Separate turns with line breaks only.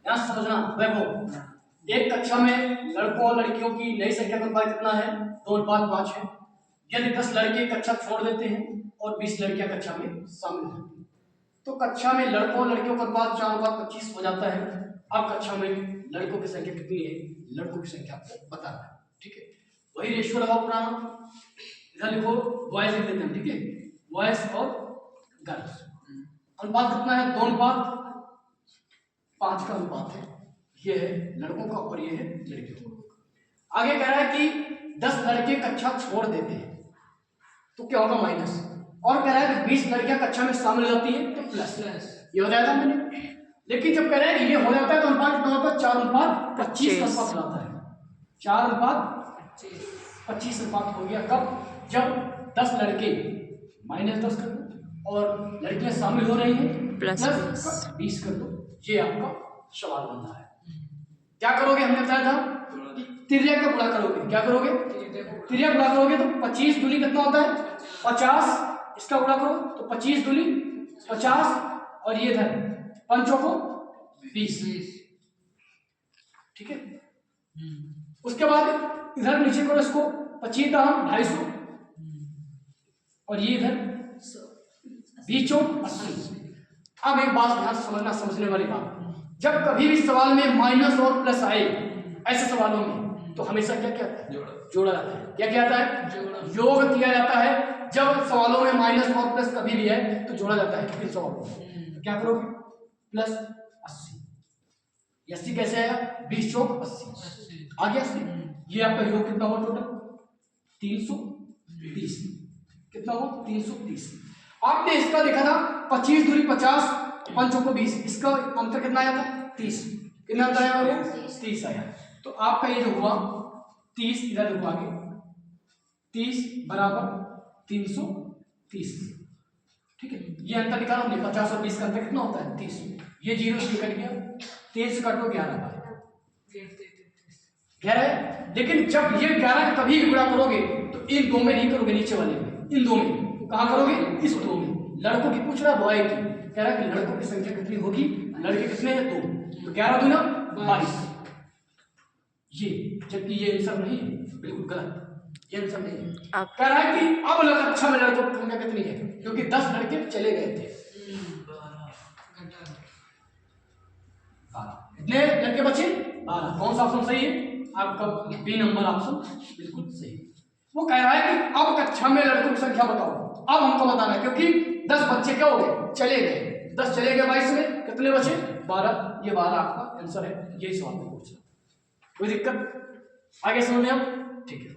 यहाँ समझना वैभव, एक कक्षा में लड़कों और लड़कियों की नई संख्या का अनुपात कितना है? 2:5 है। यदि 10 लड़के कक्षा छोड़ देते हैं और 20 लड़कियां कक्षा में शामिल होती हैं तो कक्षा में लड़कों और लड़कियों का अनुपात 4:25 हो जाता है। अब कक्षा में लड़कों की संख्या कितनी है, लड़कों की संख्या आपको बताना है। ठीक है, वही रेशियो लगाओ पुराना, इधर लिखो बॉयज लिख देते हैं। ठीक है, बॉयज और गर्ल्स अनुपात कितना है? 2:5 का अनुपात है। ये है लड़कों का और ये है लड़कियों का। आगे कह रहा है कि 10 लड़के कक्षा छोड़ देते हैं तो क्या होगा? माइनस। और कह रहा है कि 20 लड़कियां कक्षा में शामिल हो जाती है तो प्लस। ये हो जाएगा मैंने, लेकिन जब कह रहे हैं ये हो जाता है तो अनुपात कितना होता है? 4:25 का अनुपात होता है। 4:25 अनुपात हो गया। कब? जब 10 लड़के -10 कर दो और लड़कियां शामिल हो रही हैं प्लस 20 कर दो। ये आपका सवाल बनता है। क्या करोगे? हमने बताया था तिर्यक का गुणा करोगे। क्या करोगे? तिर्यक गुणा करोगे तो 25 दूनी कितना होता है? 50। इसका गुणा करो तो 25 दूनी 50 और ये इधर 5 को 20। ठीक है, उसके बाद इधर नीचे करो इसको 25 दाम 250 और ये इधर 20 चौक 80। अब एक बात ध्यान समझना, समझने वाली बात, जब कभी भी सवाल में माइनस और प्लस आए ऐसे सवालों में तो हमेशा क्या क्या जोड़ा जाता है? क्या आता है? योग किया जाता है। जब सवालों में माइनस और प्लस कभी भी है तो जोड़ा जाता है। किन सवालों में? तो क्या करोगे? प्लस 80। 80 कैसे आया? 20 चौक 80 आ गया 80। ये आपका योग कितना हुआ टोटल? 330। कितना हुआ? 330। आपने इसका देखा था 25 दूनी 50, 5 को 20, इसका अंतर कितना आया था? 30। कितना अंतर आया? 30 आया। तो आपका ये जो हुआ 30, इधर देखो आगे 30 बराबर 330। ठीक है, ये अंतर निकाला हमने। 50 और 20 का अंतर कितना होता है? 30। ये 0 से कट गया, 30 से काटो 11 पाएगा 11। लेकिन जब ये 11 कभी भी गुणा करोगे तो इन दो में नहीं करोगे, नीचे वाले में, इन दो में। कहां करोगे? इस दो में। लड़कों की पूछ रहा, बॉय की कह रहा है कि लड़कों की संख्या कितनी होगी? लड़के कितने हैं? 2। तो 11 दूना 22। ये, जबकि ये आंसर नहीं है, बिल्कुल गलत, ये आंसर नहीं है। कह रहा है कि अब कक्षा में लड़कों की संख्या कितनी है? क्योंकि 10 लड़के चले गए थे। कितने लड़के बचे? 12। कौन सा ऑप्शन सही है? आपका बी नंबर ऑप्शन बिल्कुल सही है। वो कह रहा है कि अब कक्षा में लड़कों की संख्या बताओ। अब हमको बताना है क्योंकि 10 बच्चे क्या हो गए? चले गए। 10 चले गए 22 में, कितने बचे? 12। ये 12 आपका आंसर है। यही सवाल में पूछ रहा। कोई दिक्कत? आगे समझ में अब? ठीक है।